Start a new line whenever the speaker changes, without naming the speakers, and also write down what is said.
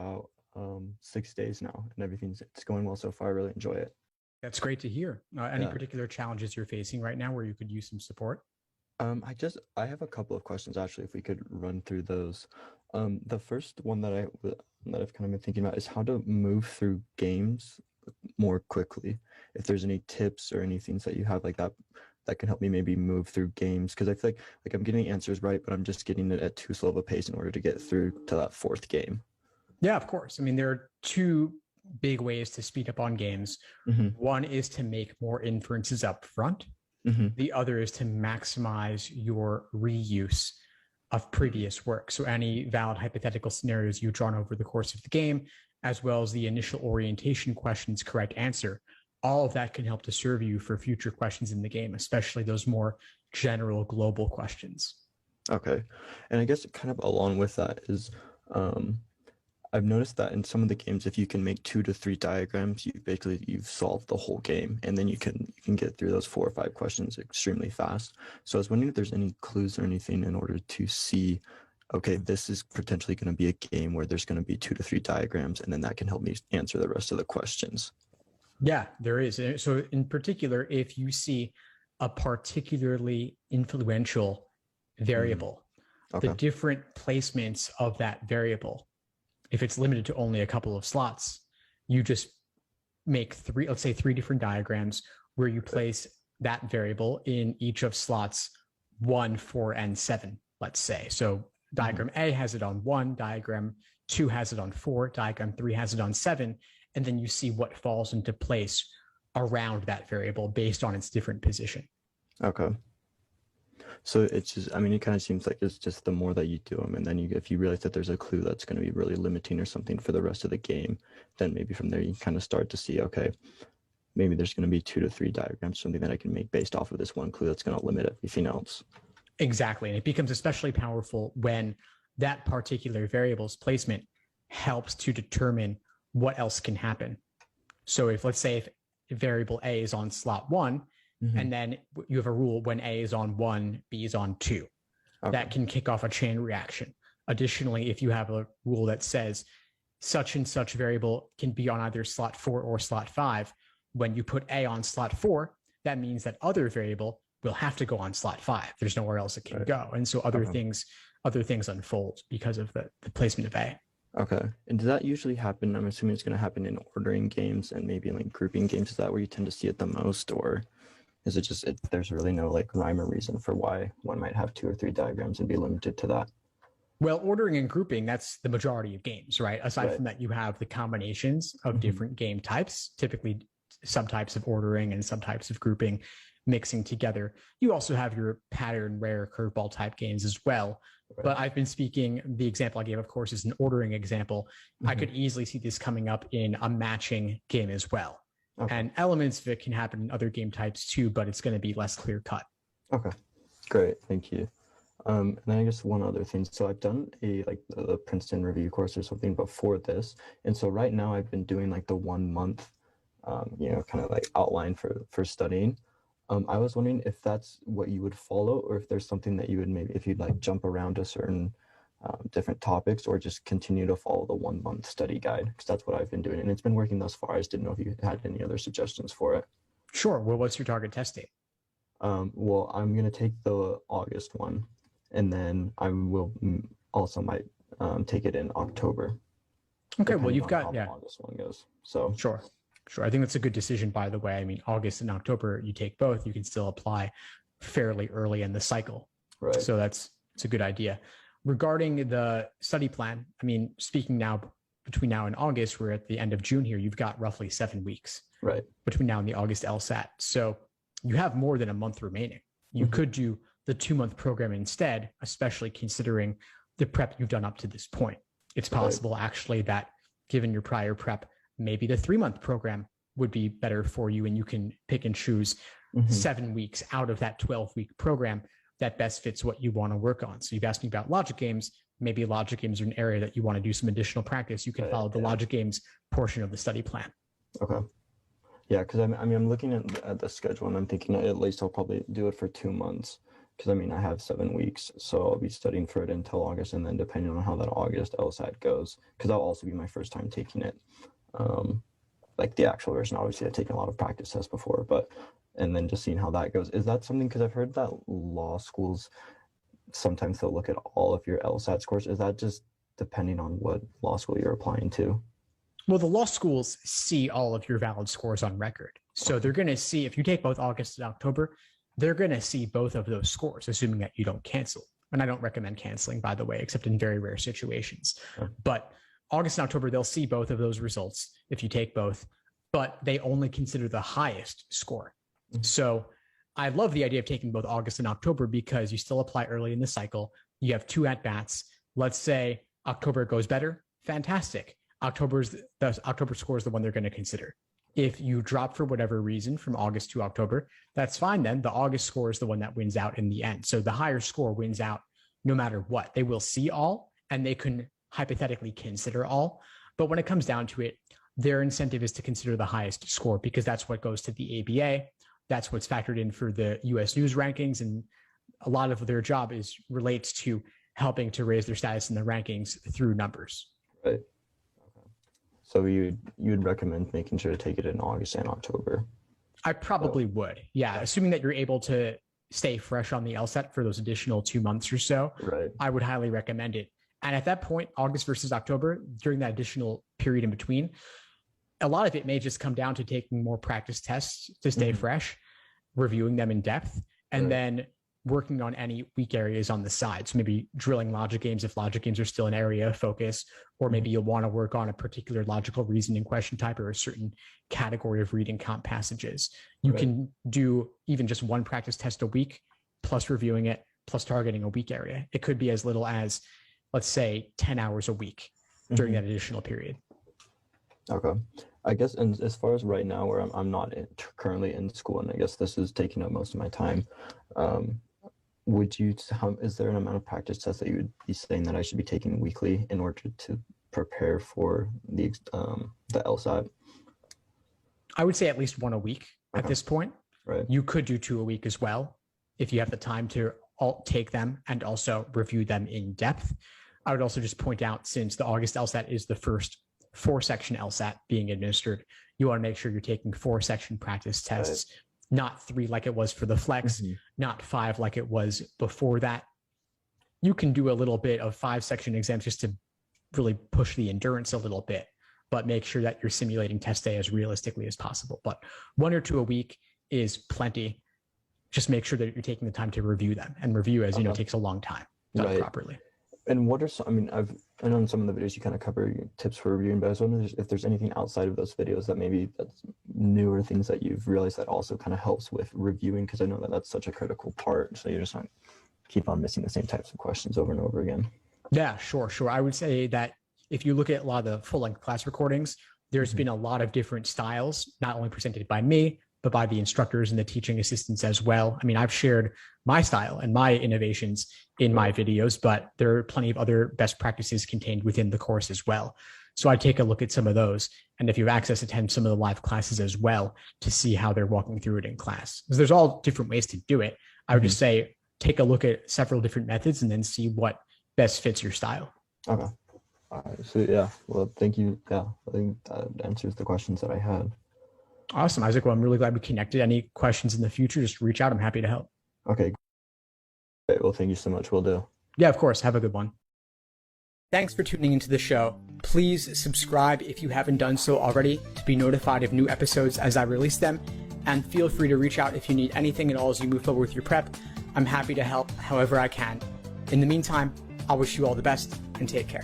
about 6 days now, and it's going well so far. I really enjoy it.
That's great to hear. Any
Yeah.
particular challenges you're facing right now where you could use some support?
I have a couple of questions actually, if we could run through those. The first one that I've kind of been thinking about is how to move through games more quickly. If there's any tips or any things that you have like that can help me maybe move through games, because I feel like I'm getting answers right, but I'm just getting it at too slow of a pace in order to get through to that fourth game.
Yeah, of course. I mean, there are two big ways to speed up on games.
Mm-hmm.
One is to make more inferences up front.
Mm-hmm.
The other is to maximize your reuse of previous work. So any valid hypothetical scenarios you've drawn over the course of the game, as well as the initial orientation question's correct answer, all of that can help to serve you for future questions in the game, especially those more general global questions.
Okay. And I guess kind of along with that is I've noticed that in some of the games, if you can make 2 to 3 diagrams, you've solved the whole game, and then you can get through those 4 or 5 questions extremely fast. So I was wondering if there's any clues or anything in order to see, okay, this is potentially going to be a game where there's going to be 2 to 3 diagrams, and then that can help me answer the rest of the questions.
Yeah, there is. So in particular, if you see a particularly influential variable,
Okay.
the different placements of that variable, if it's limited to only a couple of slots, you just make let's say three different diagrams where you place that variable in each of slots 1, 4, and 7, let's say. So diagram A has it on 1, diagram 2 has it on 4, diagram 3 has it on 7, and then you see what falls into place around that variable based on its different position.
Okay. So it's just, I mean, it kind of seems like it's just the more that you do them, and then if you realize that there's a clue that's going to be really limiting or something for the rest of the game, then maybe from there you kind of start to see, okay, maybe there's going to be 2 to 3 diagrams, something that I can make based off of this one clue that's going to limit everything else.
Exactly. And it becomes especially powerful when that particular variable's placement helps to determine what else can happen. So if, let's say, if variable A is on slot 1, and then you have a rule when A is on 1, B is on 2. Okay. That can kick off a chain reaction. Additionally, if you have a rule that says such and such variable can be on either slot 4 or slot 5, when you put A on slot 4, that means that other variable will have to go on slot 5. There's nowhere else it can go. And so other things unfold because of the placement of A.
Okay. And does that usually happen? I'm assuming it's going to happen in ordering games and maybe like grouping games. Is that where you tend to see it the most, or is it just there's really no like rhyme or reason for why one might have 2 or 3 diagrams and be limited to that?
Well, ordering and grouping, that's the majority of games, right? Aside from that, you have the combinations of different game types, typically some types of ordering and some types of grouping mixing together. You also have your pattern, rare, curveball type games as well. Right. But I've been speaking, the example I gave, of course, is an ordering example. I could easily see this coming up in a matching game as well. Okay. And elements of it can happen in other game types too, but it's going to be less clear cut.
Okay, great. Thank you. And then I guess one other thing. So I've done the Princeton review course or something before this. And so right now I've been doing like the 1 month, kind of like outline for studying. I was wondering if that's what you would follow, or if there's something that you would maybe, if you'd like jump around to certain different topics, or just continue to follow the 1 month study guide, because that's what I've been doing. And it's been working thus far. I just didn't know if you had any other suggestions for it.
Sure. Well, what's your target test date?
Well, I'm going to take the August one, and then I will also might take it in October.
Okay. Well, you've got,
how August one goes. So
Sure. I think that's a good decision, by the way. I mean, August and October, you take both, you can still apply fairly early in the cycle.
Right.
So it's a good idea. Regarding the study plan, I mean, speaking now, between now and August, we're at the end of June here, you've got roughly 7 weeks.
Right.
Between now and the August LSAT. So you have more than a month remaining. You could do the 2-month program instead, especially considering the prep you've done up to this point. It's possible actually that given your prior prep, maybe the 3-month program would be better for you, and you can pick and choose 7 weeks out of that 12-week program that best fits what you want to work on. So you've asked me about logic games. Maybe logic games are an area that you want to do some additional practice. You can follow the logic games portion of the study plan.
Okay. Yeah, because I'm looking at the schedule, and I'm thinking at least I'll probably do it for 2 months, because I mean, I have 7 weeks, so I'll be studying for it until August, and then depending on how that August LSAT goes, because that'll also be my first time taking it. Like the actual version, obviously I've taken a lot of practice tests before, and then just seeing how that goes. Is that something, because I've heard that law schools, sometimes they'll look at all of your LSAT scores. Is that just depending on what law school you're applying to?
Well, the law schools see all of your valid scores on record. So they're going to see, if you take both August and October, they're going to see both of those scores, assuming that you don't cancel. And I don't recommend canceling, by the way, except in very rare situations. But August and October, they'll see both of those results if you take both, but they only consider the highest score. So I love the idea of taking both August and October because you still apply early in the cycle. You have 2 at-bats. Let's say October goes better. Fantastic. The October score is the one they're going to consider. If you drop for whatever reason from August to October, that's fine then. The August score is the one that wins out in the end. So the higher score wins out no matter what. They will see all and they can hypothetically consider all. But when it comes down to it, their incentive is to consider the highest score because that's what goes to the ABA. That's what's factored in for the US News rankings. And a lot of their job relates to helping to raise their status in the rankings through numbers.
Right. Okay. So you'd recommend making sure to take it in August and October?
I probably would. Yeah. Assuming that you're able to stay fresh on the LSAT for those additional 2 months or so,
right,
I would highly recommend it. And at that point, August versus October, during that additional period in between, a lot of it may just come down to taking more practice tests to stay fresh, reviewing them in depth, and then working on any weak areas on the side. So maybe drilling logic games if logic games are still an area of focus, or maybe you'll want to work on a particular logical reasoning question type or a certain category of reading comp passages. You can do even just 1 practice test a week, plus reviewing it, plus targeting a weak area. It could be as little as, let's say, 10 hours a week during that additional period.
Okay. I guess, and as far as right now, where I'm not currently in school, and I guess this is taking up most of my time, is there an amount of practice tests that you would be saying that I should be taking weekly in order to prepare for the LSAT?
I would say at least 1 a week at this point.
Right.
You could do 2 a week as well if you have the time to take them and also review them in depth. I would also just point out, since the August LSAT is the first 4-section LSAT being administered, you want to make sure you're taking 4-section practice tests, not 3 like it was for the flex, not 5 like it was before that. You can do a little bit of 5-section exams just to really push the endurance a little bit, but make sure that you're simulating test day as realistically as possible. But 1 or 2 a week is plenty. Just make sure that you're taking the time to review them, and review, as you know, takes a long time done properly. And
what are some, I mean, I know in some of the videos you kind of cover tips for reviewing, but I was wondering if there's anything outside of those videos that's newer things that you've realized that also kind of helps with reviewing, because I know that that's such a critical part. So you just not keep on missing the same types of questions over and over again.
Yeah, sure. I would say that if you look at a lot of the full-length class recordings, there's been a lot of different styles, not only presented by me, but by the instructors and the teaching assistants as well. I mean, I've shared my style and my innovations in my videos, but there are plenty of other best practices contained within the course as well. So I take a look at some of those. And if you have access, attend some of the live classes as well to see how they're walking through it in class. Because there's all different ways to do it. I would just say, take a look at several different methods and then see what best fits your style.
Okay. All right. So yeah, well, thank you. Yeah, I think that answers the questions that I had.
Awesome, Isaac. Well, I'm really glad we connected. Any questions in the future, just reach out. I'm happy to help.
Okay. Great. Well, thank you so much. Will do.
Yeah, of course. Have a good one. Thanks for tuning into the show. Please subscribe if you haven't done so already to be notified of new episodes as I release them. And feel free to reach out if you need anything at all as you move forward with your prep. I'm happy to help however I can. In the meantime, I'll wish you all the best and take care.